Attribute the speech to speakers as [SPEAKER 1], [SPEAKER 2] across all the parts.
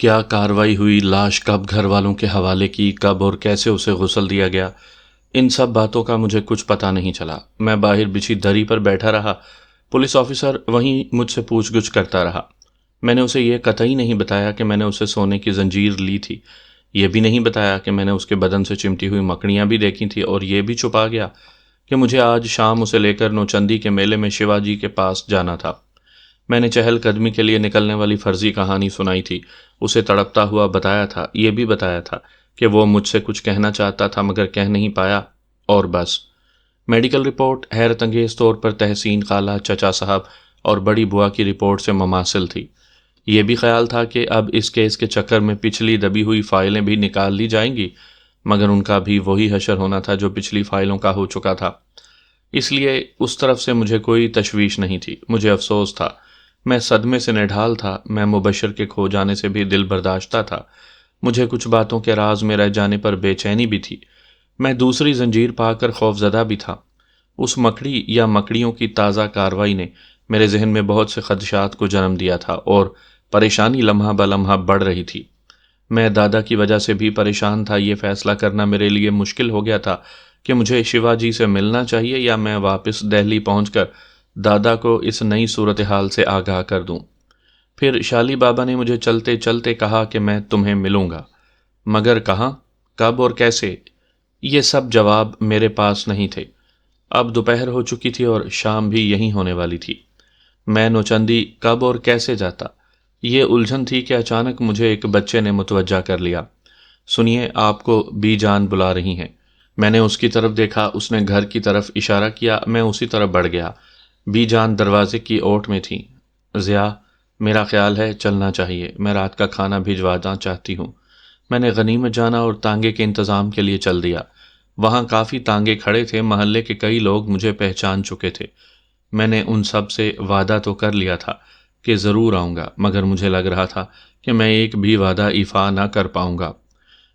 [SPEAKER 1] کیا کارروائی ہوئی، لاش کب گھر والوں کے حوالے کی، کب اور کیسے اسے غسل دیا گیا، ان سب باتوں کا مجھے کچھ پتہ نہیں چلا۔ میں باہر بچھی دری پر بیٹھا رہا۔ پولیس آفیسر وہیں مجھ سے پوچھ گچھ کرتا رہا۔ میں نے اسے یہ قطعی نہیں بتایا کہ میں نے اسے سونے کی زنجیر لی تھی، یہ بھی نہیں بتایا کہ میں نے اس کے بدن سے چمٹی ہوئی مکڑیاں بھی دیکھی تھیں، اور یہ بھی چھپا گیا کہ مجھے آج شام اسے لے کر نوچندی کے میلے میں شیوا جی کے پاس جانا تھا۔ میں نے چہل قدمی کے لیے نکلنے والی فرضی کہانی سنائی تھی، اسے تڑپتا ہوا بتایا تھا، یہ بھی بتایا تھا کہ وہ مجھ سے کچھ کہنا چاہتا تھا مگر کہہ نہیں پایا، اور بس۔ میڈیکل رپورٹ حیرت انگیز طور پر تحسین خالہ، چچا صاحب اور بڑی بوا کی رپورٹ سے مماثل تھی۔ یہ بھی خیال تھا کہ اب اس کیس کے چکر میں پچھلی دبی ہوئی فائلیں بھی نکال لی جائیں گی، مگر ان کا بھی وہی حشر ہونا تھا جو پچھلی فائلوں کا ہو چکا تھا۔ اس لیے اس طرف سے مجھے کوئی تشویش نہیں تھی، مجھے افسوس تھا، میں صدمے سے نڈھال تھا، میں مبشر کے کھو جانے سے بھی دل برداشتہ تھا، مجھے کچھ باتوں کے راز میں رہ جانے پر بے چینی بھی تھی، میں دوسری زنجیر پا کر خوفزدہ بھی تھا۔ اس مکڑی یا مکڑیوں کی تازہ کارروائی نے میرے ذہن میں بہت سے خدشات کو جنم دیا تھا، اور پریشانی لمحہ بلمحہ بڑھ رہی تھی۔ میں دادا کی وجہ سے بھی پریشان تھا، یہ فیصلہ کرنا میرے لیے مشکل ہو گیا تھا کہ مجھے شیوا جی سے ملنا چاہیے یا میں واپس دہلی پہنچ کر دادا کو اس نئی صورتحال سے آگاہ کر دوں۔ پھر شالی بابا نے مجھے چلتے چلتے کہا کہ میں تمہیں ملوں گا، مگر کہاں، کب اور کیسے، یہ سب جواب میرے پاس نہیں تھے۔ اب دوپہر ہو چکی تھی اور شام بھی یہیں ہونے والی تھی۔ میں نوچندی کب اور کیسے جاتا، یہ الجھن تھی کہ اچانک مجھے ایک بچے نے متوجہ کر لیا۔ سنیے، آپ کو بی جان بلا رہی ہیں۔ میں نے اس کی طرف دیکھا، اس نے گھر کی طرف اشارہ کیا، میں اسی طرف بڑھ گیا۔ بی جان دروازے کی اوٹ میں تھی۔ ضیاء، میرا خیال ہے چلنا چاہیے، میں رات کا کھانا بھجوانا چاہتی ہوں۔ میں نے غنیمت جانا اور تانگے کے انتظام کے لیے چل دیا۔ وہاں کافی تانگے کھڑے تھے، محلے کے کئی لوگ مجھے پہچان چکے تھے۔ میں نے ان سب سے وعدہ تو کر لیا تھا کہ ضرور آؤں گا، مگر مجھے لگ رہا تھا کہ میں ایک بھی وعدہ ایفا نہ کر پاؤں گا۔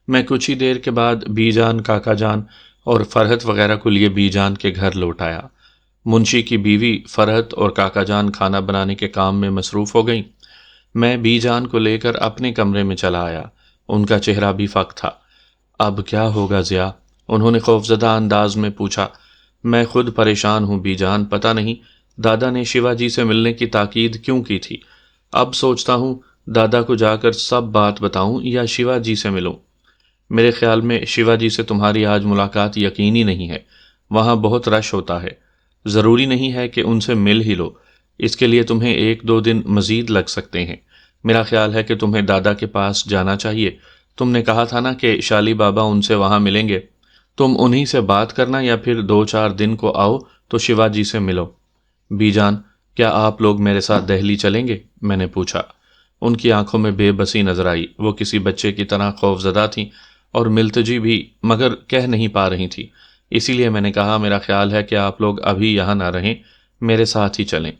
[SPEAKER 1] میں کچھ ہی دیر کے بعد بی جان، کاکا جان اور فرحت وغیرہ کو لیے بی جان کے گھر لوٹ آیا۔ منشی کی بیوی فرحت اور کاکا جان کھانا بنانے کے کام میں مصروف ہو گئیں۔ میں بی جان کو لے کر اپنے کمرے میں چلا آیا۔ ان کا چہرہ بھی فک تھا۔ اب کیا ہوگا ضیاء؟ انہوں نے خوفزدہ انداز میں پوچھا۔ میں خود پریشان ہوں بی جان، پتہ نہیں دادا نے شیوا جی سے ملنے کی تاکید کیوں کی تھی۔ اب سوچتا ہوں دادا کو جا کر سب بات بتاؤں یا شیوا جی سے ملوں۔ میرے خیال میں شیوا جی سے تمہاری آج ملاقات یقینی نہیں ہے، وہاں بہت رش ہوتا ہے، ضروری نہیں ہے کہ ان سے مل ہی لو، اس کے لیے تمہیں 1-2 دن مزید لگ سکتے ہیں۔ میرا خیال ہے کہ تمہیں دادا کے پاس جانا چاہیے، تم نے کہا تھا نا کہ شالی بابا ان سے وہاں ملیں گے، تم انہی سے بات کرنا یا پھر 2-4 دن کو آؤ تو شیوا جی سے ملو۔ بی جان، کیا آپ لوگ میرے ساتھ دہلی چلیں گے؟ میں نے پوچھا۔ ان کی آنکھوں میں بے بسی نظر آئی، وہ کسی بچے کی طرح خوفزدہ تھیں اور ملتجی بھی، مگر کہہ نہیں پا رہی تھی۔ اسی لیے میں نے کہا میرا خیال ہے کہ آپ لوگ ابھی یہاں نہ رہیں، میرے ساتھ ہی چلیں،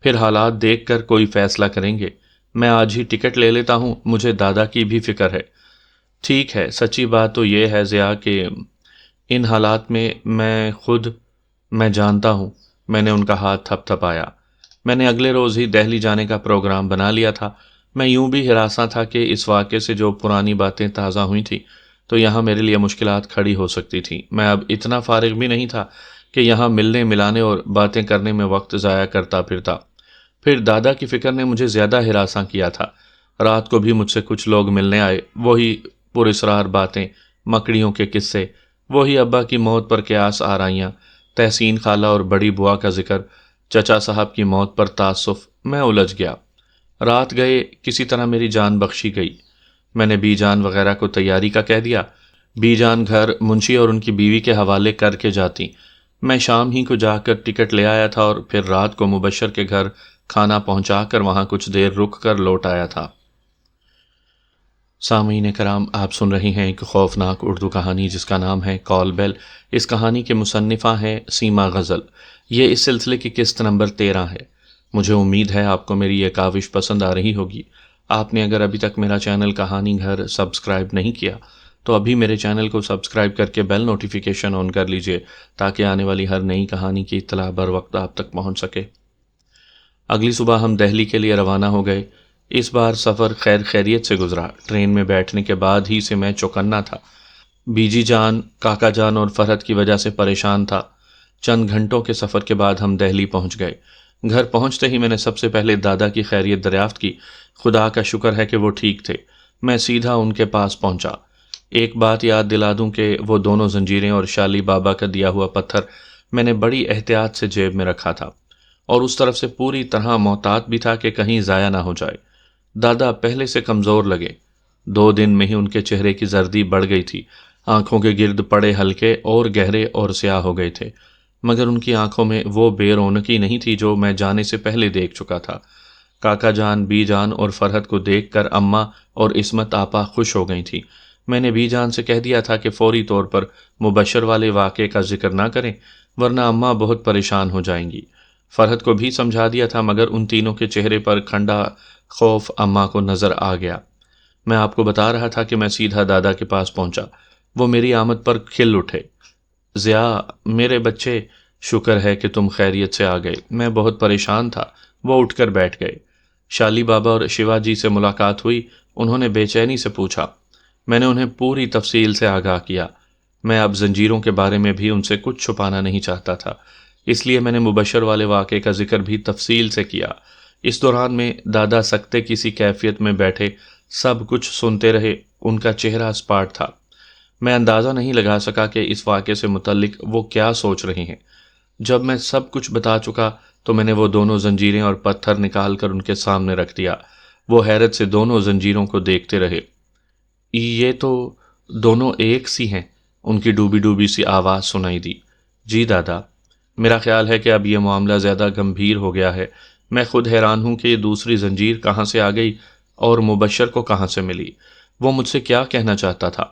[SPEAKER 1] پھر حالات دیکھ کر کوئی فیصلہ کریں گے۔ میں آج ہی ٹکٹ لے لیتا ہوں، مجھے دادا کی بھی فکر ہے۔ ٹھیک ہے، سچی بات تو یہ ہے ضیاء کہ ان حالات میں میں جانتا ہوں۔ میں نے ان کا ہاتھ تھپ تھپایا۔ میں نے اگلے روز ہی دہلی جانے کا پروگرام بنا لیا تھا۔ میں یوں بھی ہراساں تھا کہ اس واقعے سے جو پرانی باتیں تازہ ہوئی تھیں تو یہاں میرے لیے مشکلات کھڑی ہو سکتی تھیں۔ میں اب اتنا فارغ بھی نہیں تھا کہ یہاں ملنے ملانے اور باتیں کرنے میں وقت ضائع کرتا پھرتا۔ پھر دادا کی فکر نے مجھے زیادہ ہراساں کیا تھا۔ رات کو بھی مجھ سے کچھ لوگ ملنے آئے، وہی پراسرار باتیں، مکڑیوں کے قصے، وہی ابا کی موت پر قیاس آرائیاں، تحسین خالہ اور بڑی بوا کا ذکر، چچا صاحب کی موت پر تاسف۔ میں الجھ گیا۔ رات گئے، کسی طرح میری جان بخشی گئی۔ میں نے بی جان وغیرہ کو تیاری کا کہہ دیا۔ بی جان گھر منشی اور ان کی بیوی کے حوالے کر کے جاتی۔ میں شام ہی کو جا کر ٹکٹ لے آیا تھا اور پھر رات کو مبشر کے گھر کھانا پہنچا کر وہاں کچھ دیر رک کر لوٹ آیا تھا۔ سامعین کرام، آپ سن رہی ہیں ایک خوفناک اردو کہانی جس کا نام ہے کال بیل۔ اس کہانی کے مصنفہ ہیں سیما غزل۔ یہ اس سلسلے کی قسط نمبر 13 ہے۔ مجھے امید ہے آپ کو میری یہ کاوش پسند آ رہی ہوگی۔ آپ نے اگر ابھی تک میرا چینل کہانی گھر سبسکرائب نہیں کیا تو ابھی میرے چینل کو سبسکرائب کر کے بیل نوٹیفیکیشن آن کر لیجئے تاکہ آنے والی ہر نئی کہانی کی اطلاع بر وقت آپ تک پہنچ سکے۔ اگلی صبح ہم دہلی کے لیے روانہ ہو گئے۔ اس بار سفر خیر خیریت سے گزرا۔ ٹرین میں بیٹھنے کے بعد ہی سے میں چوکنا تھا۔ بیجی جان، کاکا جان اور فرحت کی وجہ سے پریشان تھا۔ چند گھنٹوں کے سفر کے بعد ہم دہلی پہنچ گئے۔ گھر پہنچتے ہی میں نے سب سے پہلے دادا کی خیریت دریافت کی۔ خدا کا شکر ہے کہ وہ ٹھیک تھے۔ میں سیدھا ان کے پاس پہنچا۔ ایک بات یاد دلا دوں کہ وہ دونوں زنجیریں اور شالی بابا کا دیا ہوا پتھر میں نے بڑی احتیاط سے جیب میں رکھا تھا، اور اس طرف سے پوری طرح محتاط بھی تھا کہ کہیں ضائع نہ ہو جائے۔ دادا پہلے سے کمزور لگے۔ 2 دن میں ہی ان کے چہرے کی زردی بڑھ گئی تھی۔ آنکھوں کے گرد پڑے ہلکے اور گہرے اور سیاہ ہو گئے تھے، مگر ان کی آنکھوں میں وہ بے رونقی نہیں تھی جو میں جانے سے پہلے دیکھ چکا تھا۔ کاکا جان، بی جان اور فرحت کو دیکھ کر اماں اور عصمت آپا خوش ہو گئی تھی۔ میں نے بی جان سے کہہ دیا تھا کہ فوری طور پر مبشر والے واقعے کا ذکر نہ کریں، ورنہ اماں بہت پریشان ہو جائیں گی۔ فرحت کو بھی سمجھا دیا تھا، مگر ان تینوں کے چہرے پر کھنڈا خوف اماں کو نظر آ گیا۔ میں آپ کو بتا رہا تھا کہ میں سیدھا دادا کے پاس پہنچا۔ وہ میری آمد پر کھل اٹھے۔ ضیاء، میرے بچے، شکر ہے کہ تم خیریت سے آ گئے، میں بہت پریشان تھا۔ وہ اٹھ کر بیٹھ گئے۔ شالی بابا اور شیوا جی سے ملاقات ہوئی، انہوں نے بے چینی سے پوچھا۔ میں نے انہیں پوری تفصیل سے آگاہ کیا۔ میں اب زنجیروں کے بارے میں بھی ان سے کچھ چھپانا نہیں چاہتا تھا، اس لیے میں نے مبشر والے واقعے کا ذکر بھی تفصیل سے کیا۔ اس دوران میں دادا سکتے کسی کیفیت میں بیٹھے سب کچھ سنتے رہے۔ ان کا چہرہ اسپاٹ تھا۔ میں اندازہ نہیں لگا سکا کہ اس واقعے سے متعلق وہ کیا سوچ رہے ہیں۔ جب میں سب کچھ بتا چکا تو میں نے وہ دونوں زنجیریں اور پتھر نکال کر ان کے سامنے رکھ دیا۔ وہ حیرت سے دونوں زنجیروں کو دیکھتے رہے۔ یہ تو دونوں ایک سی ہیں، ان کی ڈوبی ڈوبی سی آواز سنائی دی۔ جی دادا، میرا خیال ہے کہ اب یہ معاملہ زیادہ گمبھیر ہو گیا ہے۔ میں خود حیران ہوں کہ یہ دوسری زنجیر کہاں سے آ گئی اور مبشر کو کہاں سے ملی۔ وہ مجھ سے کیا کہنا چاہتا تھا؟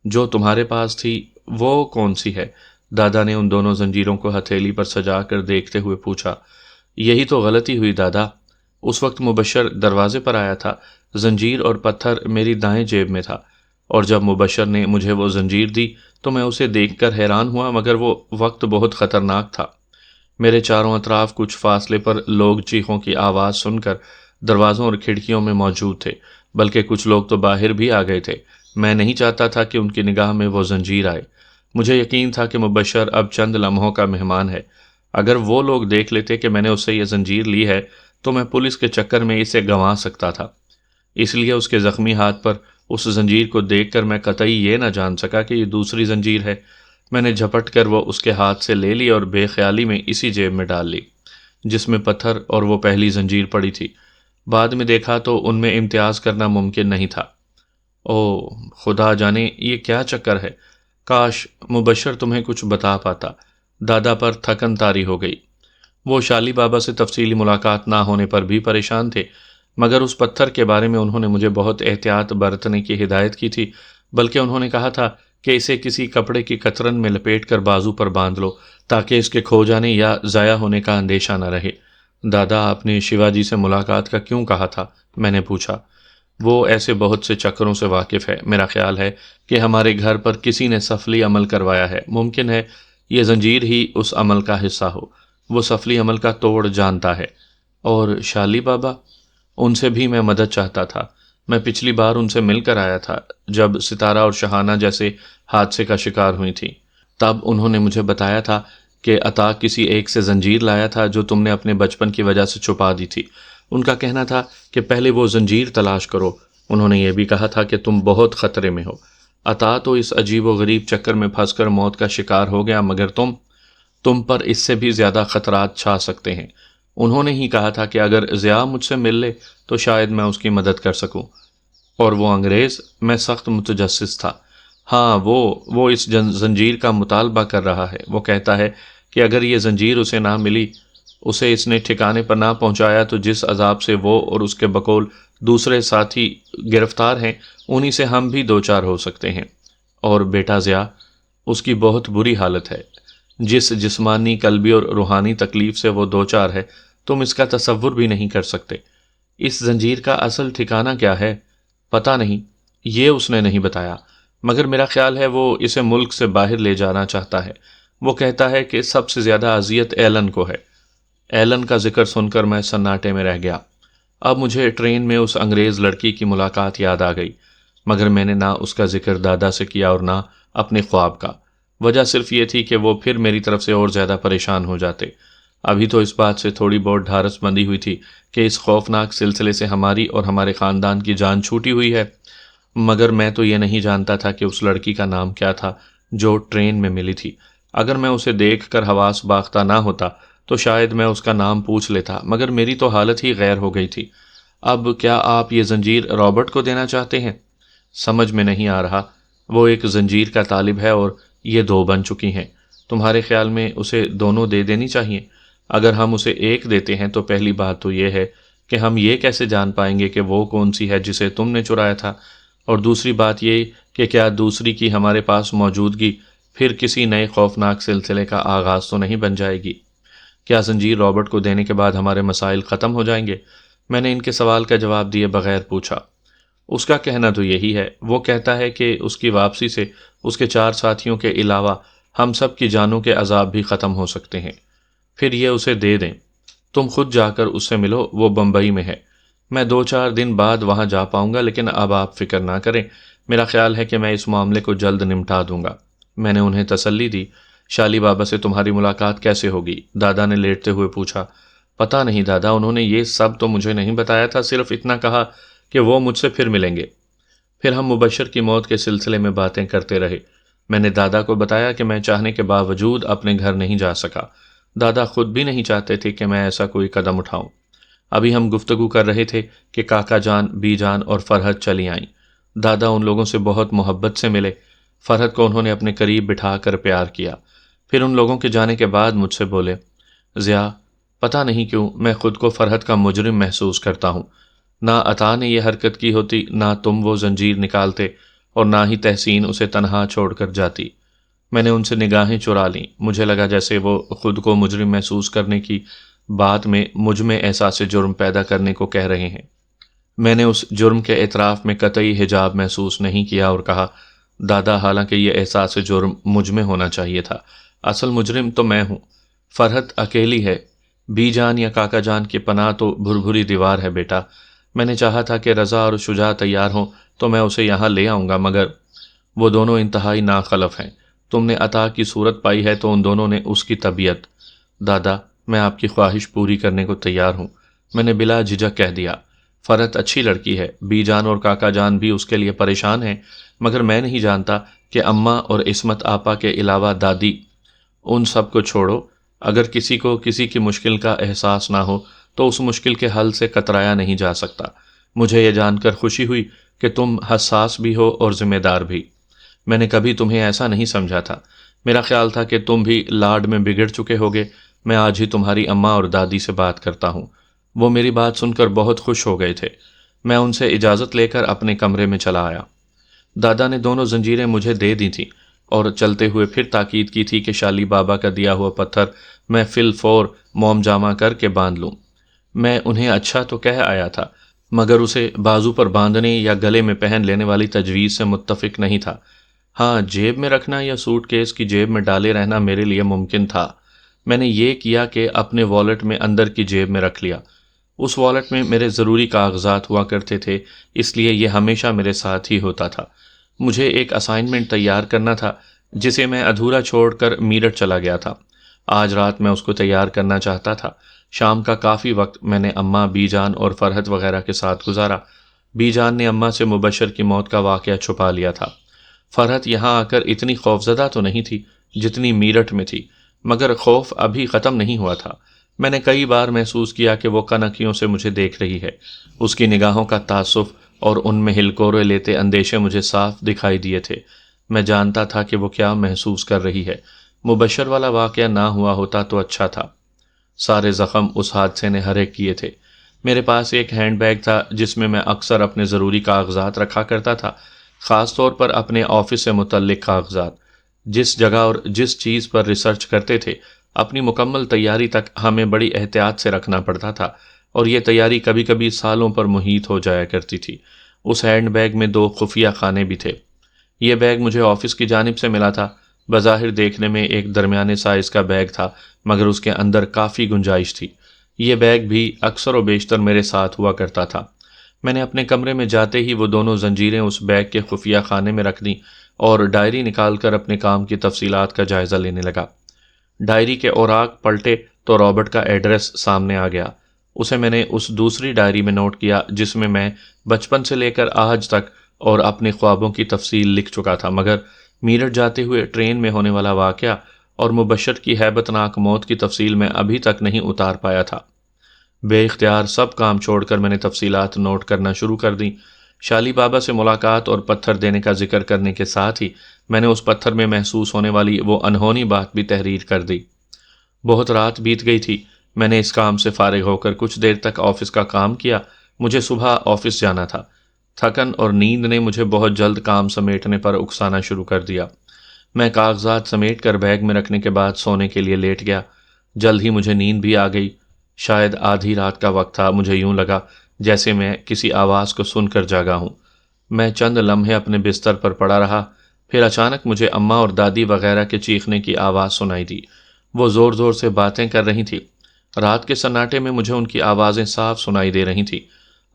[SPEAKER 1] جو تمہارے پاس تھی وہ کون سی ہے؟ دادا نے ان دونوں زنجیروں کو ہتھیلی پر سجا کر دیکھتے ہوئے پوچھا۔ یہی تو غلطی ہوئی دادا۔ اس وقت مبشر دروازے پر آیا تھا، زنجیر اور پتھر میری دائیں جیب میں تھا، اور جب مبشر نے مجھے وہ زنجیر دی تو میں اسے دیکھ کر حیران ہوا، مگر وہ وقت بہت خطرناک تھا۔ میرے چاروں اطراف کچھ فاصلے پر لوگ چیخوں کی آواز سن کر دروازوں اور کھڑکیوں میں موجود تھے، بلکہ کچھ لوگ تو باہر بھی آ گئے تھے۔ میں نہیں چاہتا تھا کہ ان کی نگاہ میں وہ زنجیر آئے۔ مجھے یقین تھا کہ مبشر اب چند لمحوں کا مہمان ہے۔ اگر وہ لوگ دیکھ لیتے کہ میں نے اس سے یہ زنجیر لی ہے تو میں پولیس کے چکر میں اسے گنوا سکتا تھا۔ اس لیے اس کے زخمی ہاتھ پر اس زنجیر کو دیکھ کر میں قطعی یہ نہ جان سکا کہ یہ دوسری زنجیر ہے۔ میں نے جھپٹ کر وہ اس کے ہاتھ سے لے لی اور بے خیالی میں اسی جیب میں ڈال لی جس میں پتھر اور وہ پہلی زنجیر پڑی تھی۔ بعد میں دیکھا تو ان میں امتیاز کرنا ممکن نہیں تھا۔ او خدا جانے یہ کیا چکر ہے! کاش مبشر تمہیں کچھ بتا پاتا۔ دادا پر تھکن طاری ہو گئی۔ وہ شالی بابا سے تفصیلی ملاقات نہ ہونے پر بھی پریشان تھے، مگر اس پتھر کے بارے میں انہوں نے مجھے بہت احتیاط برتنے کی ہدایت کی تھی، بلکہ انہوں نے کہا تھا کہ اسے کسی کپڑے کی قطرن میں لپیٹ کر بازو پر باندھ لو تاکہ اس کے کھو جانے یا ضائع ہونے کا اندیشہ نہ رہے۔ دادا، آپ نے شیوا جی سے ملاقات کا کیوں کہا تھا؟ میں نے پوچھا۔ وہ ایسے بہت سے چکروں سے واقف ہے۔ میرا خیال ہے کہ ہمارے گھر پر کسی نے سفلی عمل کروایا ہے۔ ممکن ہے یہ زنجیر ہی اس عمل کا حصہ ہو۔ وہ سفلی عمل کا توڑ جانتا ہے۔ اور شالی بابا؟ ان سے بھی میں مدد چاہتا تھا۔ میں پچھلی بار ان سے مل کر آیا تھا جب ستارہ اور شہانہ جیسے حادثے کا شکار ہوئی تھیں۔ تب انہوں نے مجھے بتایا تھا کہ عطا کسی ایک سے زنجیر لایا تھا جو تم نے اپنے بچپن کی وجہ سے چھپا دی تھی۔ ان کا کہنا تھا کہ پہلے وہ زنجیر تلاش کرو۔ انہوں نے یہ بھی کہا تھا کہ تم بہت خطرے میں ہو۔ عطا تو اس عجیب و غریب چکر میں پھنس کر موت کا شکار ہو گیا، مگر تم پر اس سے بھی زیادہ خطرات چھا سکتے ہیں۔ انہوں نے ہی کہا تھا کہ اگر ضیاء مجھ سے مل لے تو شاید میں اس کی مدد کر سکوں۔ اور وہ انگریز؟ میں سخت متجسس تھا۔ ہاں، وہ اس زنجیر کا مطالبہ کر رہا ہے۔ وہ کہتا ہے کہ اگر یہ زنجیر اسے نہ ملی، اسے اس نے ٹھکانے پر نہ پہنچایا تو جس عذاب سے وہ اور اس کے بقول دوسرے ساتھی گرفتار ہیں، انہی سے ہم بھی دوچار ہو سکتے ہیں۔ اور بیٹا ضیاء، اس کی بہت بری حالت ہے۔ جس جسمانی، قلبی اور روحانی تکلیف سے وہ دوچار ہے، تم اس کا تصور بھی نہیں کر سکتے۔ اس زنجیر کا اصل ٹھکانہ کیا ہے؟ پتہ نہیں، یہ اس نے نہیں بتایا، مگر میرا خیال ہے وہ اسے ملک سے باہر لے جانا چاہتا ہے۔ وہ کہتا ہے کہ سب سے زیادہ اذیت ایلن کو ہے۔ ایلن کا ذکر سن کر میں سناٹے میں رہ گیا۔ اب مجھے ٹرین میں اس انگریز لڑکی کی ملاقات یاد آ گئی، مگر میں نے نہ اس کا ذکر دادا سے کیا اور نہ اپنے خواب کا۔ وجہ صرف یہ تھی کہ وہ پھر میری طرف سے اور زیادہ پریشان ہو جاتے۔ ابھی تو اس بات سے تھوڑی بہت ڈھارس بندی ہوئی تھی کہ اس خوفناک سلسلے سے ہماری اور ہمارے خاندان کی جان چھوٹی ہوئی ہے، مگر میں تو یہ نہیں جانتا تھا کہ اس لڑکی کا نام کیا تھا جو ٹرین میں ملی تھی۔ اگر میں اسے دیکھ کر حواس باختہ نہ ہوتا تو شاید میں اس کا نام پوچھ لیتا، مگر میری تو حالت ہی غیر ہو گئی تھی۔ اب کیا آپ یہ زنجیر رابرٹ کو دینا چاہتے ہیں؟ سمجھ میں نہیں آ رہا۔ وہ ایک زنجیر کا طالب ہے اور یہ 2 بن چکی ہیں۔ تمہارے خیال میں اسے دونوں دے دینی چاہیے؟ اگر ہم اسے ایک دیتے ہیں تو پہلی بات تو یہ ہے کہ ہم یہ کیسے جان پائیں گے کہ وہ کون سی ہے جسے تم نے چرایا تھا، اور دوسری بات یہ کہ کیا دوسری کی ہمارے پاس موجودگی پھر کسی نئے خوفناک سلسلے کا آغاز تو نہیں بن جائے گی؟ کیا زنجیر رابرٹ کو دینے کے بعد ہمارے مسائل ختم ہو جائیں گے؟ میں نے ان کے سوال کا جواب دیے بغیر پوچھا۔ اس کا کہنا تو یہی ہے، وہ کہتا ہے کہ اس کی واپسی سے اس کے 4 ساتھیوں کے علاوہ ہم سب کی جانوں کے عذاب بھی ختم ہو سکتے ہیں۔ پھر یہ اسے دے دیں، تم خود جا کر اس سے ملو، وہ بمبئی میں ہے۔ میں 2-4 دن بعد وہاں جا پاؤں گا، لیکن اب آپ فکر نہ کریں، میرا خیال ہے کہ میں اس معاملے کو جلد نمٹا دوں گا۔ میں نے انہیں تسلی دی۔ شالی بابا سے تمہاری ملاقات کیسے ہوگی؟ دادا نے لیٹتے ہوئے پوچھا۔ پتہ نہیں دادا، انہوں نے یہ سب تو مجھے نہیں بتایا تھا، صرف اتنا کہا کہ وہ مجھ سے پھر ملیں گے۔ پھر ہم مبشر کی موت کے سلسلے میں باتیں کرتے رہے۔ میں نے دادا کو بتایا کہ میں چاہنے کے باوجود اپنے گھر نہیں جا سکا۔ دادا خود بھی نہیں چاہتے تھے کہ میں ایسا کوئی قدم اٹھاؤں۔ ابھی ہم گفتگو کر رہے تھے کہ کاکا جان، بی جان اور فرحت چلی آئیں۔ دادا ان لوگوں سے بہت محبت سے ملے۔ فرحت کو انہوں نے اپنے قریب بٹھا کر پیار کیا۔ پھر ان لوگوں کے جانے کے بعد مجھ سے بولے، ضیاء، پتہ نہیں کیوں میں خود کو فرحت کا مجرم محسوس کرتا ہوں۔ نہ عطا نے یہ حرکت کی ہوتی، نہ تم وہ زنجیر نکالتے، اور نہ ہی تحسین اسے تنہا چھوڑ کر جاتی۔ میں نے ان سے نگاہیں چرا لیں۔ مجھے لگا جیسے وہ خود کو مجرم محسوس کرنے کی بات میں مجھ میں احساس جرم پیدا کرنے کو کہہ رہے ہیں۔ میں نے اس جرم کے اعتراف میں قطعی حجاب محسوس نہیں کیا اور کہا، دادا، حالانکہ یہ احساس جرم مجھ میں ہونا چاہیے تھا، اصل مجرم تو میں ہوں۔ فرحت اکیلی ہے، بی جان یا کاکا جان کی پناہ تو بھربھری دیوار ہے بیٹا۔ میں نے چاہا تھا کہ رضا اور شجاع تیار ہوں تو میں اسے یہاں لے آؤں گا، مگر وہ دونوں انتہائی ناخلف ہیں۔ تم نے عطا کی صورت پائی ہے تو ان دونوں نے اس کی طبیعت۔ دادا، میں آپ کی خواہش پوری کرنے کو تیار ہوں، میں نے بلا جھجک کہہ دیا۔ فرحت اچھی لڑکی ہے، بی جان اور کاکا جان بھی اس کے لیے پریشان ہیں، مگر میں نہیں جانتا کہ اماں اور عصمت آپا کے علاوہ دادی۔ ان سب کو چھوڑو، اگر کسی کو کسی کی مشکل کا احساس نہ ہو تو اس مشکل کے حل سے کترایا نہیں جا سکتا۔ مجھے یہ جان کر خوشی ہوئی کہ تم حساس بھی ہو اور ذمہ دار بھی۔ میں نے کبھی تمہیں ایسا نہیں سمجھا تھا۔ میرا خیال تھا کہ تم بھی لاڈ میں بگڑ چکے ہوگے۔ میں آج ہی تمہاری اماں اور دادی سے بات کرتا ہوں۔ وہ میری بات سن کر بہت خوش ہو گئے تھے۔ میں ان سے اجازت لے کر اپنے کمرے میں چلا آیا۔ دادا نے دونوں زنجیریں مجھے دے دی تھیں اور چلتے ہوئے پھر تاکید کی تھی کہ شالی بابا کا دیا ہوا پتھر میں فی الفور موم جامع کر کے باندھ لوں۔ میں انہیں اچھا تو کہہ آیا تھا، مگر اسے بازو پر باندھنے یا گلے میں پہن لینے والی تجویز سے متفق نہیں تھا۔ ہاں، جیب میں رکھنا یا سوٹ کیس کی جیب میں ڈالے رہنا میرے لیے ممکن تھا۔ میں نے یہ کیا کہ اپنے والٹ میں اندر کی جیب میں رکھ لیا۔ اس والٹ میں میرے ضروری کاغذات ہوا کرتے تھے، اس لیے یہ ہمیشہ میرے ساتھ ہی ہوتا تھا۔ مجھے ایک اسائنمنٹ تیار کرنا تھا جسے میں ادھورا چھوڑ کر میرٹھ چلا گیا تھا۔ آج رات میں اس کو تیار کرنا چاہتا تھا۔ شام کا کافی وقت میں نے اماں، بی جان اور فرحت وغیرہ کے ساتھ گزارا۔ بی جان نے اماں سے مبشر کی موت کا واقعہ چھپا لیا تھا۔ فرحت یہاں آ کر اتنی خوفزدہ تو نہیں تھی جتنی میرٹھ میں تھی، مگر خوف ابھی ختم نہیں ہوا تھا۔ میں نے کئی بار محسوس کیا کہ وہ کنکیوں سے مجھے دیکھ رہی ہے۔ اس کی نگاہوں کا تعصف اور ان میں ہلکورے لیتے اندیشے مجھے صاف دکھائی دیے تھے۔ میں جانتا تھا کہ وہ کیا محسوس کر رہی ہے۔ مبشر والا واقعہ نہ ہوا ہوتا تو اچھا تھا۔ سارے زخم اس حادثے نے ہرے کیے تھے۔ میرے پاس ایک ہینڈ بیگ تھا جس میں میں اکثر اپنے ضروری کاغذات رکھا کرتا تھا، خاص طور پر اپنے آفس سے متعلق کاغذات۔ جس جگہ اور جس چیز پر ریسرچ کرتے تھے، اپنی مکمل تیاری تک ہمیں بڑی احتیاط سے رکھنا پڑتا تھا، اور یہ تیاری کبھی کبھی سالوں پر محیط ہو جایا کرتی تھی۔ اس ہینڈ بیگ میں 2 خفیہ خانے بھی تھے۔ یہ بیگ مجھے آفس کی جانب سے ملا تھا۔ بظاہر دیکھنے میں ایک درمیانے سائز کا بیگ تھا، مگر اس کے اندر کافی گنجائش تھی۔ یہ بیگ بھی اکثر و بیشتر میرے ساتھ ہوا کرتا تھا۔ میں نے اپنے کمرے میں جاتے ہی وہ دونوں زنجیریں اس بیگ کے خفیہ خانے میں رکھ دیں اور ڈائری نکال کر اپنے کام کی تفصیلات کا جائزہ لینے لگا۔ ڈائری کے اوراق پلٹے تو رابرٹ کا ایڈریس سامنے آ گیا۔ اسے میں نے اس دوسری ڈائری میں نوٹ کیا جس میں بچپن سے لے کر آج تک اور اپنے خوابوں کی تفصیل لکھ چکا تھا، مگر میرٹھ جاتے ہوئے ٹرین میں ہونے والا واقعہ اور مبشر کی ہیبت ناک موت کی تفصیل میں ابھی تک نہیں اتار پایا تھا۔ بے اختیار سب کام چھوڑ کر میں نے تفصیلات نوٹ کرنا شروع کر دیں۔ شالی بابا سے ملاقات اور پتھر دینے کا ذکر کرنے کے ساتھ ہی میں نے اس پتھر میں محسوس ہونے والی وہ انہونی بات بھی تحریر کر دی۔ بہت رات بیت گئی تھی۔ میں نے اس کام سے فارغ ہو کر کچھ دیر تک آفس کا کام کیا۔ مجھے صبح آفس جانا تھا۔ تھکن اور نیند نے مجھے بہت جلد کام سمیٹنے پر اکسانا شروع کر دیا۔ میں کاغذات سمیٹ کر بیگ میں رکھنے کے بعد سونے کے لیے لیٹ گیا۔ جلد ہی مجھے نیند بھی آ گئی۔ شاید آدھی رات کا وقت تھا۔ مجھے یوں لگا جیسے میں کسی آواز کو سن کر جاگا ہوں۔ میں چند لمحے اپنے بستر پر پڑا رہا، پھر اچانک مجھے اماں اور دادی وغیرہ کے چیخنے کی آواز سنائی دی۔ وہ زور زور سے باتیں کر رہی تھی۔ رات کے سناٹے میں مجھے ان کی آوازیں صاف سنائی دے رہی تھیں۔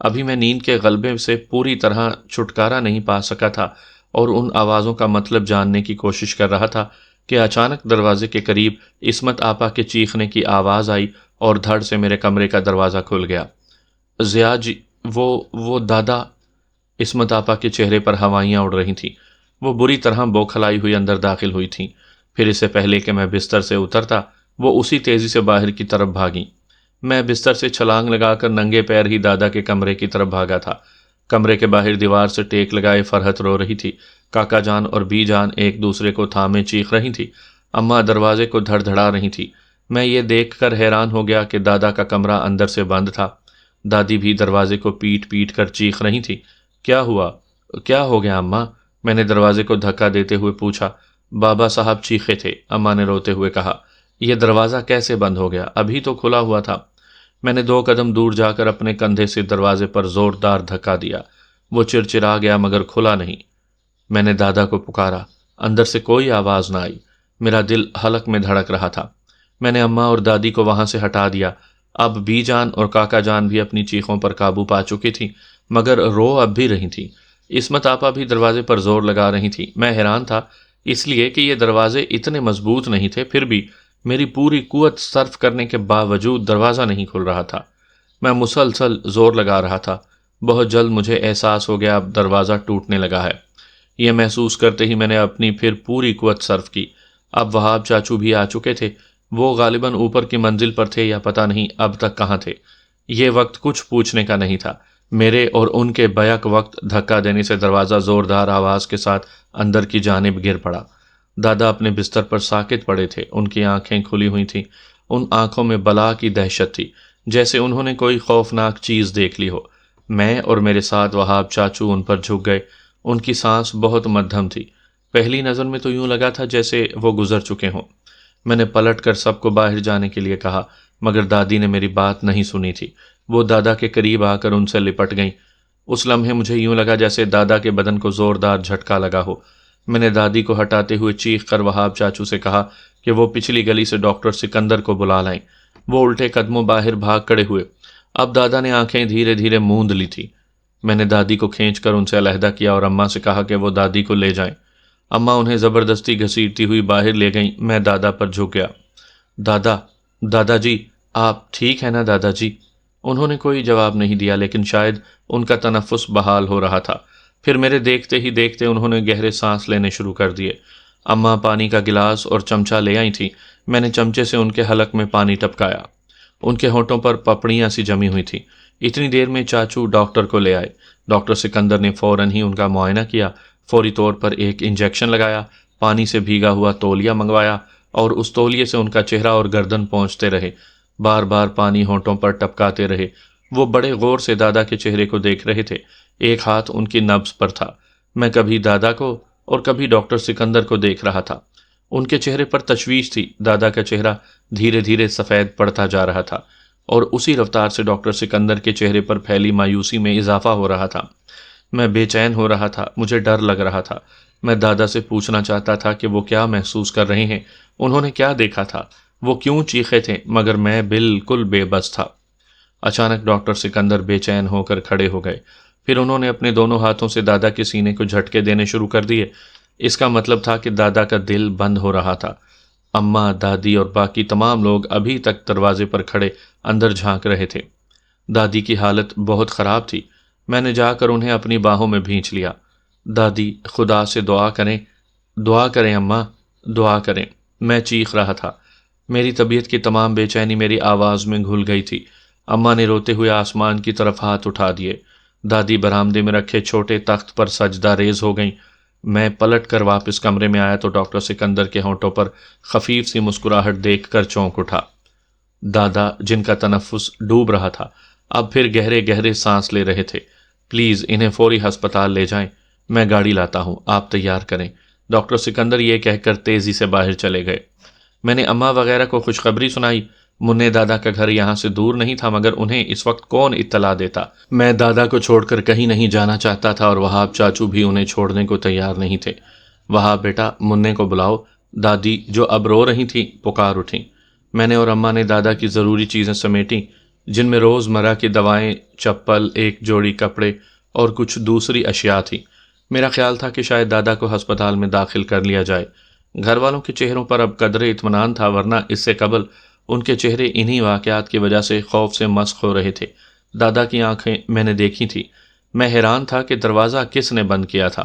[SPEAKER 1] ابھی میں نیند کے غلبے سے پوری طرح چھٹکارا نہیں پا سکا تھا اور ان آوازوں کا مطلب جاننے کی کوشش کر رہا تھا کہ اچانک دروازے کے قریب عصمت آپا کے چیخنے کی آواز آئی اور دھڑ سے میرے کمرے کا دروازہ کھل گیا۔ ضیاء جی، وہ دادا۔ عصمت آپا کے چہرے پر ہوائیاں اڑ رہی تھیں۔ وہ بری طرح بوکھلائی ہوئی اندر داخل ہوئی تھیں۔ پھر اس سے پہلے کہ میں بستر سے اترتا وہ اسی تیزی سے باہر کی طرف بھاگیں۔ میں بستر سے چھلانگ لگا کر ننگے پیر ہی دادا کے کمرے کی طرف بھاگا تھا۔ کمرے کے باہر دیوار سے ٹیک لگائے فرحت رو رہی تھی۔ کاکا جان اور بی جان ایک دوسرے کو تھامے چیخ رہی تھی۔ اماں دروازے کو دھڑ دھڑا رہی تھی۔ میں یہ دیکھ کر حیران ہو گیا کہ دادا کا کمرہ اندر سے بند تھا۔ دادی بھی دروازے کو پیٹ پیٹ کر چیخ رہی تھی۔ کیا ہوا؟ کیا ہو گیا اماں؟ میں نے دروازے کو دھکا دیتے ہوئے پوچھا۔ بابا صاحب چیخے تھے، اماں نے روتے ہوئے کہا۔ یہ دروازہ کیسے بند ہو گیا؟ ابھی تو کھلا ہوا تھا۔ میں نے 2 قدم دور جا کر اپنے کندھے سے دروازے پر زوردار دھکا دیا۔ وہ چرچرا گیا مگر کھلا نہیں۔ میں نے دادا کو پکارا۔ اندر سے کوئی آواز نہ آئی۔ میرا دل حلق میں دھڑک رہا تھا۔ میں نے اماں اور دادی کو وہاں سے ہٹا دیا۔ اب بی جان اور کاکا جان بھی اپنی چیخوں پر قابو پا چکی تھی مگر رو اب بھی رہی تھی۔ عصمت آپا بھی دروازے پر زور لگا رہی تھی۔ میں حیران تھا اس لیے کہ یہ دروازے اتنے مضبوط نہیں تھے، پھر بھی میری پوری قوت صرف کرنے کے باوجود دروازہ نہیں کھل رہا تھا۔ میں مسلسل زور لگا رہا تھا۔ بہت جلد مجھے احساس ہو گیا اب دروازہ ٹوٹنے لگا ہے۔ یہ محسوس کرتے ہی میں نے اپنی پھر پوری قوت صرف کی۔ اب وہاب چاچو بھی آ چکے تھے۔ وہ غالباً اوپر کی منزل پر تھے یا پتہ نہیں اب تک کہاں تھے۔ یہ وقت کچھ پوچھنے کا نہیں تھا۔ میرے اور ان کے بیک وقت دھکا دینے سے دروازہ زوردار آواز کے ساتھ اندر کی جانب گر پڑا۔ دادا اپنے بستر پر ساکت پڑے تھے۔ ان کی آنکھیں کھلی ہوئی تھیں۔ ان آنکھوں میں بلا کی دہشت تھی، جیسے انہوں نے کوئی خوفناک چیز دیکھ لی ہو۔ میں اور میرے ساتھ وہاب چاچو ان پر جھک گئے۔ ان کی سانس بہت مدھم تھی۔ پہلی نظر میں تو یوں لگا تھا جیسے وہ گزر چکے ہوں۔ میں نے پلٹ کر سب کو باہر جانے کے لیے کہا مگر دادی نے میری بات نہیں سنی تھی۔ وہ دادا کے قریب آ کر ان سے لپٹ گئیں۔ اس لمحے مجھے یوں لگا جیسے دادا کے بدن کو زوردار جھٹکا لگا ہو۔ میں نے دادی کو ہٹاتے ہوئے چیخ کر وہاب چاچو سے کہا کہ وہ پچھلی گلی سے ڈاکٹر سکندر کو بلا لائیں۔ وہ الٹے قدموں باہر بھاگ کھڑے ہوئے۔ اب دادا نے آنکھیں دھیرے دھیرے موند لی تھی۔ میں نے دادی کو کھینچ کر ان سے علیحدہ کیا اور اماں سے کہا کہ وہ دادی کو لے جائیں۔ اماں انہیں زبردستی گھسیٹتی ہوئی باہر لے گئیں۔ میں دادا پر جھک گیا۔ دادا جی، آپ ٹھیک ہیں نا دادا جی؟ انہوں نے کوئی جواب نہیں دیا، لیکن شاید ان کا تنفس بحال ہو رہا تھا۔ پھر میرے دیکھتے ہی دیکھتے انہوں نے گہرے سانس لینے شروع کر دیے۔ اماں پانی کا گلاس اور چمچہ لے آئی تھیں۔ میں نے چمچے سے ان کے حلق میں پانی ٹپکایا۔ ان کے ہونٹوں پر پپڑیاں سی جمی ہوئی تھیں۔ اتنی دیر میں چاچو ڈاکٹر کو لے آئے۔ ڈاکٹر سکندر نے فوراً ہی ان کا معائنہ کیا، فوری طور پر ایک انجیکشن لگایا، پانی سے بھیگا ہوا تولیہ منگوایا اور اس تولیے سے ان کا چہرہ اور گردن پہنچتے رہے۔ بار بار پانی ہونٹوں پر ٹپکاتے رہے۔ وہ بڑے غور سے دادا کے چہرے کو دیکھ رہے تھے۔ ایک ہاتھ ان کی نبض پر تھا۔ میں کبھی دادا کو اور کبھی ڈاکٹر سکندر کو دیکھ رہا تھا۔ ان کے چہرے پر تشویش تھی۔ دادا کا چہرہ دھیرے دھیرے سفید پڑتا جا رہا تھا اور اسی رفتار سے ڈاکٹر سکندر کے چہرے پر پھیلی مایوسی میں اضافہ ہو رہا تھا۔ میں بے چین ہو رہا تھا۔ مجھے ڈر لگ رہا تھا۔ میں دادا سے پوچھنا چاہتا تھا کہ وہ کیا محسوس کر رہے ہیں، انہوں نے کیا دیکھا تھا، وہ کیوں چیخے تھے، مگر میں بالکل بے بس تھا۔ اچانک ڈاکٹر سکندر بے چین ہو کر کھڑے ہو گئے، پھر انہوں نے اپنے دونوں ہاتھوں سے دادا کے سینے کو جھٹکے دینے شروع کر دیے۔ اس کا مطلب تھا کہ دادا کا دل بند ہو رہا تھا۔ اماں، دادی اور باقی تمام لوگ ابھی تک دروازے پر کھڑے اندر جھانک رہے تھے۔ دادی کی حالت بہت خراب تھی۔ میں نے جا کر انہیں اپنی باہوں میں بھینچ لیا۔ دادی، خدا سے دعا کریں اماں، دعا کریں۔ میں چیخ رہا تھا۔ میری طبیعت کی تمام بے چینی میری آواز میں گھل گئی تھی۔ اماں نے روتے ہوئے آسمان کی طرف ہاتھ اٹھا دیے۔ دادی برآمدے میں رکھے چھوٹے تخت پر سجدہ ریز ہو گئیں۔ میں پلٹ کر واپس کمرے میں آیا تو ڈاکٹر سکندر کے ہونٹوں پر خفیف سی مسکراہٹ دیکھ کر چونک اٹھا۔ دادا، جن کا تنفس ڈوب رہا تھا، اب پھر گہرے گہرے سانس لے رہے تھے۔ پلیز انہیں فوری ہسپتال لے جائیں، میں گاڑی لاتا ہوں، آپ تیار کریں۔ ڈاکٹر سکندر یہ کہہ کر تیزی سے باہر چلے گئے۔ میں نے اماں وغیرہ کو خوشخبری سنائی۔ منع دادا کا گھر یہاں سے دور نہیں تھا، مگر انہیں اس وقت کون اطلاع دیتا؟ میں دادا کو چھوڑ کر کہیں نہیں جانا چاہتا تھا اور وہاب چاچو بھی انہیں چھوڑنے کو تیار نہیں تھے۔ وہاب بیٹا، منع کو بلاؤ۔ دادی، جو اب رو رہی تھیں، پکار اٹھیں۔ میں نے اور اماں نے دادا کی ضروری چیزیں سمیٹیں، جن میں روز مرہ کی دوائیں، چپل، ایک جوڑی کپڑے اور کچھ دوسری اشیاء تھیں۔ میرا خیال تھا کہ شاید دادا کو ہسپتال میں داخل کر لیا جائے۔ گھر والوں کے چہروں پر اب قدرے اطمینان تھا، ورنہ اس سے قبل ان کے چہرے انہی واقعات کی وجہ سے خوف سے مسخ ہو رہے تھے۔ دادا کی آنکھیں میں نے دیکھی تھی۔ میں حیران تھا کہ دروازہ کس نے بند کیا تھا،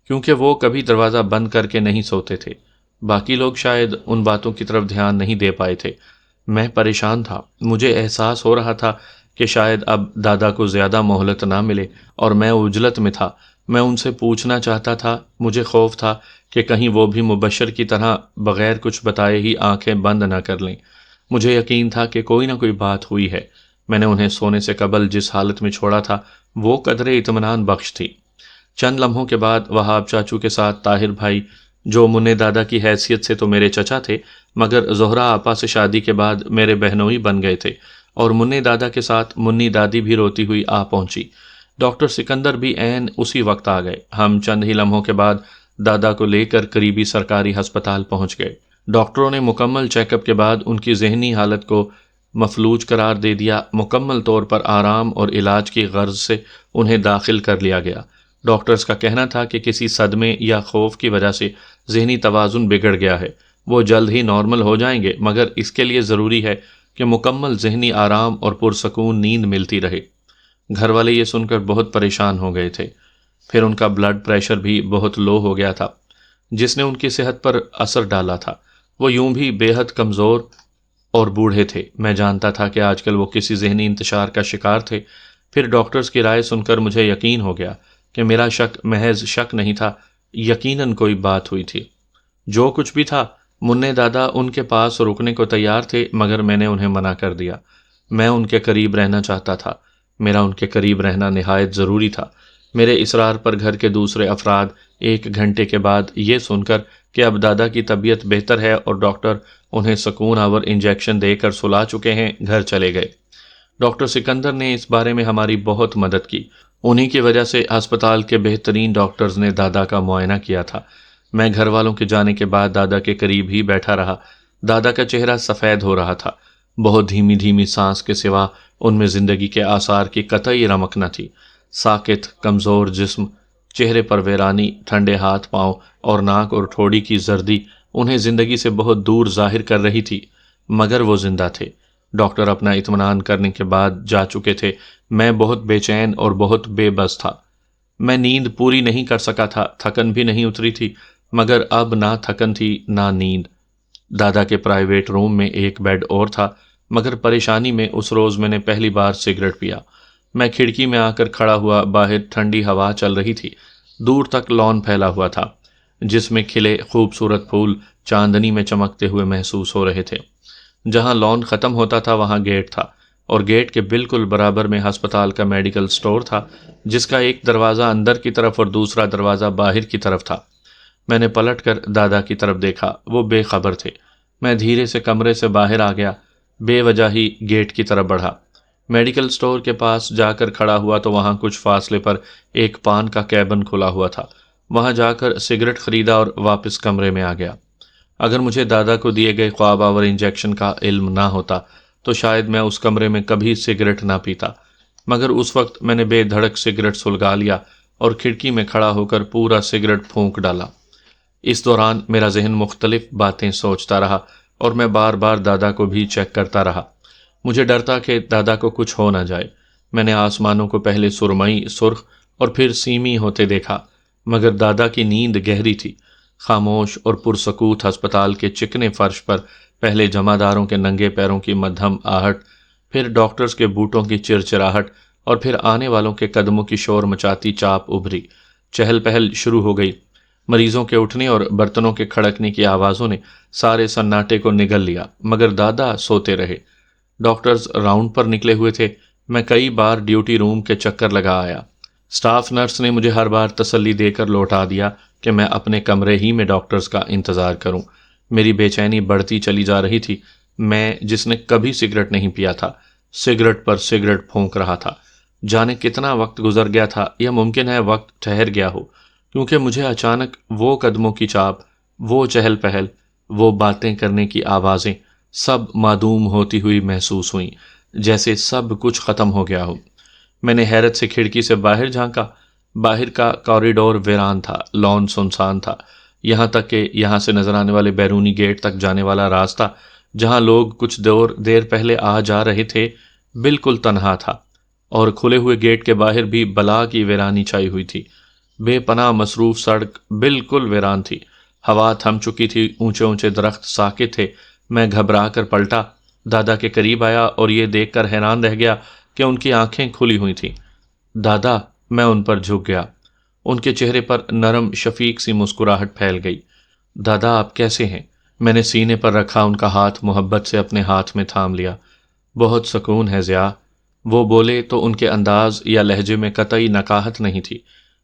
[SPEAKER 1] کیونکہ وہ کبھی دروازہ بند کر کے نہیں سوتے تھے۔ باقی لوگ شاید ان باتوں کی طرف دھیان نہیں دے پائے تھے۔ میں پریشان تھا۔ مجھے احساس ہو رہا تھا کہ شاید اب دادا کو زیادہ مہلت نہ ملے، اور میں عجلت میں تھا۔ میں ان سے پوچھنا چاہتا تھا، مجھے خوف تھا کہ کہیں وہ بھی مبشر کی طرح بغیر کچھ بتائے ہی آنکھیں بند نہ کر لیں۔ مجھے یقین تھا کہ کوئی نہ کوئی بات ہوئی ہے۔ میں نے انہیں سونے سے قبل جس حالت میں چھوڑا تھا وہ قدرے اطمینان بخش تھی۔ چند لمحوں کے بعد وہاب چاچو کے ساتھ طاہر بھائی، جو منع دادا کی حیثیت سے تو میرے چچا تھے، مگر زہرا آپا سے شادی کے بعد میرے بہنوئی بن گئے تھے، اور منع دادا کے ساتھ منی دادی بھی روتی ہوئی آ پہنچی۔ ڈاکٹر سکندر بھی عین اسی وقت آ گئے۔ ہم چند ہی لمحوں کے بعد دادا کو لے کر قریبی سرکاری ہسپتال پہنچ گئے۔ ڈاکٹروں نے مکمل چیک اپ کے بعد ان کی ذہنی حالت کو مفلوج قرار دے دیا۔ مکمل طور پر آرام اور علاج کی غرض سے انہیں داخل کر لیا گیا۔ ڈاکٹرز کا کہنا تھا کہ کسی صدمے یا خوف کی وجہ سے ذہنی توازن بگڑ گیا ہے۔ وہ جلد ہی نارمل ہو جائیں گے، مگر اس کے لیے ضروری ہے کہ مکمل ذہنی آرام اور پرسکون نیند ملتی رہے۔ گھر والے یہ سن کر بہت پریشان ہو گئے تھے۔ پھر ان کا بلڈ پریشر بھی بہت لو ہو گیا تھا، جس نے ان کی صحت پر اثر ڈالا تھا۔ وہ یوں بھی بے حد کمزور اور بوڑھے تھے۔ میں جانتا تھا کہ آج کل وہ کسی ذہنی انتشار کا شکار تھے۔ پھر ڈاکٹرز کی رائے سن کر مجھے یقین ہو گیا کہ میرا شک محض شک نہیں تھا، یقیناً کوئی بات ہوئی تھی۔ جو کچھ بھی تھا، منع دادا ان کے پاس رکنے کو تیار تھے، مگر میں نے انہیں منع کر دیا۔ میں ان کے قریب رہنا چاہتا تھا۔ میرا ان کے قریب رہنا نہایت ضروری تھا۔ میرے اصرار پر گھر کے دوسرے افراد 1 گھنٹے کے بعد یہ سن کر کہ اب دادا کی طبیعت بہتر ہے اور ڈاکٹر انہیں سکون آور انجیکشن دے کر سلا چکے ہیں، گھر چلے گئے۔ ڈاکٹر سکندر نے اس بارے میں ہماری بہت مدد کی۔ انہی کی وجہ سے ہسپتال کے بہترین ڈاکٹرز نے دادا کا معائنہ کیا تھا۔ میں گھر والوں کے جانے کے بعد دادا کے قریب ہی بیٹھا رہا۔ دادا کا چہرہ سفید ہو رہا تھا۔ بہت دھیمی دھیمی سانس کے سوا ان میں زندگی کے آثار کی قطعی رمق نہ تھی۔ ساکت، کمزور جسم، چہرے پر ویرانی، ٹھنڈے ہاتھ پاؤں اور ناک اور ٹھوڑی کی زردی انہیں زندگی سے بہت دور ظاہر کر رہی تھی، مگر وہ زندہ تھے۔ ڈاکٹر اپنا اطمینان کرنے کے بعد جا چکے تھے۔ میں بہت بے چین اور بہت بے بس تھا۔ میں نیند پوری نہیں کر سکا تھا، تھکن بھی نہیں اتری تھی، مگر اب نہ تھکن تھی نہ نیند۔ دادا کے پرائیویٹ روم میں ایک بیڈ اور تھا، مگر پریشانی میں اس روز میں نے پہلی بار سگریٹ پیا۔ میں کھڑکی میں آ کر کھڑا ہوا۔ باہر ٹھنڈی ہوا چل رہی تھی۔ دور تک لان پھیلا ہوا تھا، جس میں کھلے خوبصورت پھول چاندنی میں چمکتے ہوئے محسوس ہو رہے تھے۔ جہاں لان ختم ہوتا تھا وہاں گیٹ تھا، اور گیٹ کے بالکل برابر میں ہسپتال کا میڈیکل سٹور تھا، جس کا ایک دروازہ اندر کی طرف اور دوسرا دروازہ باہر کی طرف تھا۔ میں نے پلٹ کر دادا کی طرف دیکھا۔ وہ بے خبر تھے۔ میں دھیرے سے کمرے سے باہر آ گیا، بے وجہ ہی گیٹ کی طرف بڑھا۔ میڈیکل سٹور کے پاس جا کر کھڑا ہوا تو وہاں کچھ فاصلے پر ایک پان کا کیبن کھلا ہوا تھا۔ وہاں جا کر سگریٹ خریدا اور واپس کمرے میں آ گیا۔ اگر مجھے دادا کو دیے گئے خواب آور انجیکشن کا علم نہ ہوتا تو شاید میں اس کمرے میں کبھی سگریٹ نہ پیتا، مگر اس وقت میں نے بے دھڑک سگریٹ سلگا لیا اور کھڑکی میں کھڑا ہو کر پورا سگریٹ پھونک ڈالا۔ اس دوران میرا ذہن مختلف باتیں سوچتا رہا اور میں بار بار دادا کو بھی چیک کرتا رہا۔ مجھے ڈر تھا کہ دادا کو کچھ ہو نہ جائے۔ میں نے آسمانوں کو پہلے سرمئی، سرخ اور پھر سیمی ہوتے دیکھا، مگر دادا کی نیند گہری تھی۔ خاموش اور پرسکوت ہسپتال کے چکنے فرش پر پہلے جمعداروں کے ننگے پیروں کی مدھم آہٹ، پھر ڈاکٹرز کے بوٹوں کی چرچراہٹ اور پھر آنے والوں کے قدموں کی شور مچاتی چاپ ابھری۔ چہل پہل شروع ہو گئی۔ مریضوں کے اٹھنے اور برتنوں کے کھڑکنے کی آوازوں نے سارے سناٹے کو نگل لیا، مگر دادا سوتے رہے۔ ڈاکٹرز راؤنڈ پر نکلے ہوئے تھے۔ میں کئی بار ڈیوٹی روم کے چکر لگا آیا۔ سٹاف نرس نے مجھے ہر بار تسلی دے کر لوٹا دیا کہ میں اپنے کمرے ہی میں ڈاکٹرز کا انتظار کروں۔ میری بے چینی بڑھتی چلی جا رہی تھی۔ میں، جس نے کبھی سگریٹ نہیں پیا تھا، سگریٹ پر سگریٹ پھونک رہا تھا۔ جانے کتنا وقت گزر گیا تھا، یا ممکن ہے وقت ٹھہر گیا ہو، کیونکہ مجھے اچانک وہ قدموں کی چاپ، وہ چہل پہل، وہ باتیں کرنے کی آوازیں سب معدوم ہوتی ہوئی محسوس ہوئیں، جیسے سب کچھ ختم ہو گیا ہو۔ میں نے حیرت سے کھڑکی سے باہر جھانکا۔ باہر کا کوریڈور ویران تھا، لان سنسان تھا، یہاں تک کہ یہاں سے نظر آنے والے بیرونی گیٹ تک جانے والا راستہ، جہاں لوگ کچھ دیر پہلے آ جا رہے تھے، بالکل تنہا تھا، اور کھلے ہوئے گیٹ کے باہر بھی بلا کی ویرانی چھائی ہوئی تھی۔ بے پناہ مصروف سڑک بالکل ویران تھی۔ ہوا تھم چکی تھی، اونچے اونچے درخت ساکت تھے۔ میں گھبرا کر پلٹا، دادا کے قریب آیا اور یہ دیکھ کر حیران رہ گیا کہ ان کی آنکھیں کھلی ہوئی تھیں۔ دادا! میں ان پر جھک گیا۔ ان کے چہرے پر نرم شفیق سی مسکراہٹ پھیل گئی۔ دادا، آپ کیسے ہیں؟ میں نے سینے پر رکھا ان کا ہاتھ محبت سے اپنے ہاتھ میں تھام لیا۔ بہت سکون ہے ضیاء۔ وہ بولے تو ان کے انداز یا لہجے میں قطعی نقاہت نہیں تھی،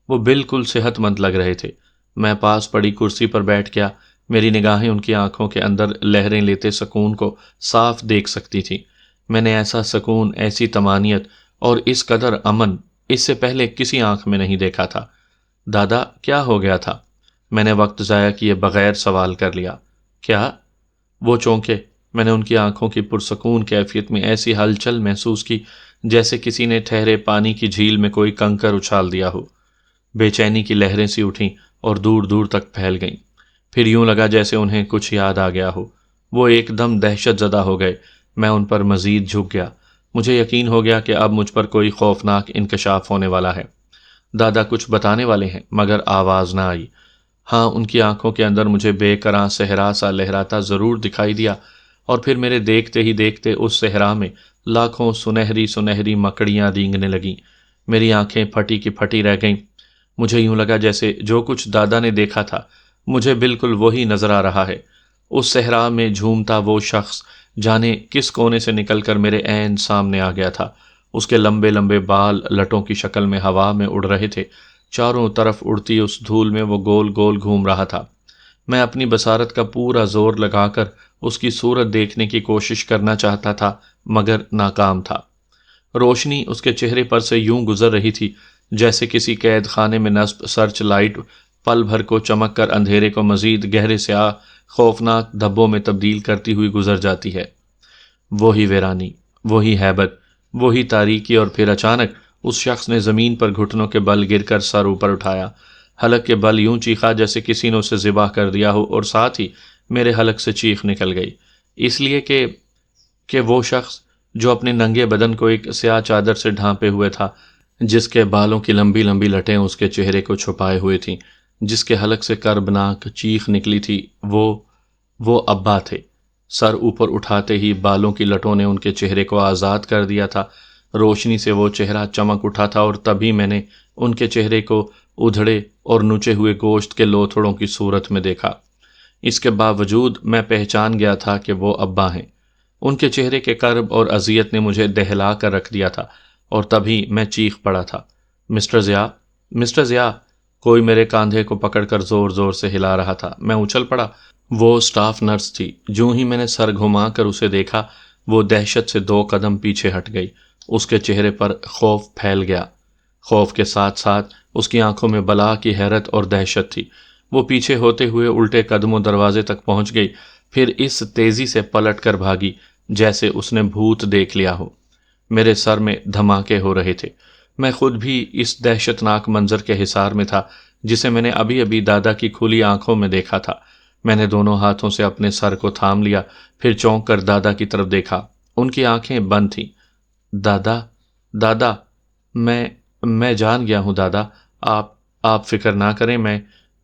[SPEAKER 1] وہ بالکل صحت مند لگ رہے تھے۔ میں پاس پڑی کرسی پر بیٹھ گیا۔ میری نگاہیں ان کی آنکھوں کے اندر لہریں لیتے سکون کو صاف دیکھ سکتی تھی۔ میں نے ایسا سکون، ایسی طمانینت اور اس قدر امن اس سے پہلے کسی آنکھ میں نہیں دیکھا تھا۔ دادا، کیا ہو گیا تھا؟ میں نے وقت ضائع کیے بغیر سوال کر لیا۔ کیا؟ وہ چونکے۔ میں نے ان کی آنکھوں کی پرسکون کیفیت میں ایسی ہلچل محسوس کی جیسے کسی نے ٹھہرے پانی کی جھیل میں کوئی کنکر اچھال دیا ہو۔ بے چینی کی لہریں سی اٹھیں اور دور دور تک پھیل گئیں۔ پھر یوں لگا جیسے انہیں کچھ یاد آ گیا ہو۔ وہ ایک دم دہشت زدہ ہو گئے۔ میں ان پر مزید جھک گیا۔ مجھے یقین ہو گیا کہ اب مجھ پر کوئی خوفناک انکشاف ہونے والا ہے۔ دادا کچھ بتانے والے ہیں، مگر آواز نہ آئی۔ ہاں، ان کی آنکھوں کے اندر مجھے بے کراں صحرا سا لہراتا ضرور دکھائی دیا، اور پھر میرے دیکھتے ہی دیکھتے اس صحرا میں لاکھوں سنہری سنہری مکڑیاں رینگنے لگیں۔ میری آنکھیں پھٹی کی پھٹی رہ گئیں۔ مجھے یوں لگا جیسے جو کچھ دادا نے دیکھا تھا مجھے بالکل وہی نظر آ رہا ہے۔ اس صحرا میں جھومتا وہ شخص جانے کس کونے سے نکل کر میرے عین سامنے آ گیا تھا۔ اس کے لمبے لمبے بال لٹوں کی شکل میں ہوا میں اڑ رہے تھے۔ چاروں طرف اڑتی اس دھول میں وہ گول گول گھوم رہا تھا۔ میں اپنی بصارت کا پورا زور لگا کر اس کی صورت دیکھنے کی کوشش کرنا چاہتا تھا، مگر ناکام تھا۔ روشنی اس کے چہرے پر سے یوں گزر رہی تھی جیسے کسی قید خانے میں نصب سرچ لائٹ پل بھر کو چمک کر اندھیرے کو مزید گہرے سیاہ خوفناک دھبوں میں تبدیل کرتی ہوئی گزر جاتی ہے۔ وہی ویرانی، وہی ہیبت، وہی تاریکی، اور پھر اچانک اس شخص نے زمین پر گھٹنوں کے بل گر کر سر اوپر اٹھایا۔ حلق کے بل یوں چیخا جیسے کسی نے اسے ذبح کر دیا ہو، اور ساتھ ہی میرے حلق سے چیخ نکل گئی، اس لیے کہ وہ شخص جو اپنے ننگے بدن کو ایک سیاہ چادر سے ڈھانپے ہوئے تھا، جس کے بالوں کی لمبی لمبی لٹیں اس کے چہرے کو چھپائے ہوئے تھیں، جس کے حلق سے کربناک چیخ نکلی تھی، وہ ابا تھے۔ سر اوپر اٹھاتے ہی بالوں کی لٹوں نے ان کے چہرے کو آزاد کر دیا تھا۔ روشنی سے وہ چہرہ چمک اٹھا تھا، اور تبھی میں نے ان کے چہرے کو ادھڑے اور نچے ہوئے گوشت کے لوتھڑوں کی صورت میں دیکھا۔ اس کے باوجود میں پہچان گیا تھا کہ وہ ابا ہیں۔ ان کے چہرے کے کرب اور اذیت نے مجھے دہلا کر رکھ دیا تھا، اور تبھی میں چیخ پڑا تھا، مسٹر ضیاء، مسٹر ضیاء! کوئی میرے کاندھے کو پکڑ کر زور زور سے ہلا رہا تھا۔ میں اچھل پڑا۔ وہ سٹاف نرس تھی۔ جوں ہی میں نے سر گھما کر اسے دیکھا، وہ دہشت سے 2 قدم پیچھے ہٹ گئی۔ اس کے چہرے پر خوف پھیل گیا۔ خوف کے ساتھ ساتھ اس کی آنکھوں میں بلا کی حیرت اور دہشت تھی۔ وہ پیچھے ہوتے ہوئے الٹے قدموں دروازے تک پہنچ گئی، پھر اس تیزی سے پلٹ کر بھاگی جیسے اس نے بھوت دیکھ لیا ہو۔ میرے سر میں دھماکے ہو رہے تھے۔ میں خود بھی اس دہشت ناک منظر کے حصار میں تھا جسے میں نے ابھی ابھی دادا کی کھلی آنکھوں میں دیکھا تھا۔ میں نے دونوں ہاتھوں سے اپنے سر کو تھام لیا، پھر چونک کر دادا کی طرف دیکھا۔ ان کی آنکھیں بند تھیں۔ دادا، دادا، میں جان گیا ہوں دادا، آپ فکر نہ کریں،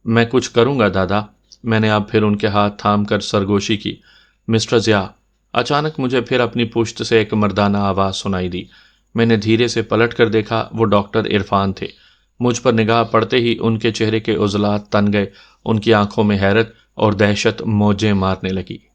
[SPEAKER 1] میں کچھ کروں گا دادا۔ میں نے اب پھر ان کے ہاتھ تھام کر سرگوشی کی۔ مسٹر ضیاء، اچانک مجھے پھر اپنی پشت سے ایک مردانہ آواز سنائی دی۔ میں نے دھیرے سے پلٹ کر دیکھا، وہ ڈاکٹر عرفان تھے۔ مجھ پر نگاہ پڑتے ہی ان کے چہرے کے عضلات تن گئے، ان کی آنکھوں میں حیرت اور دہشت موجیں مارنے لگی۔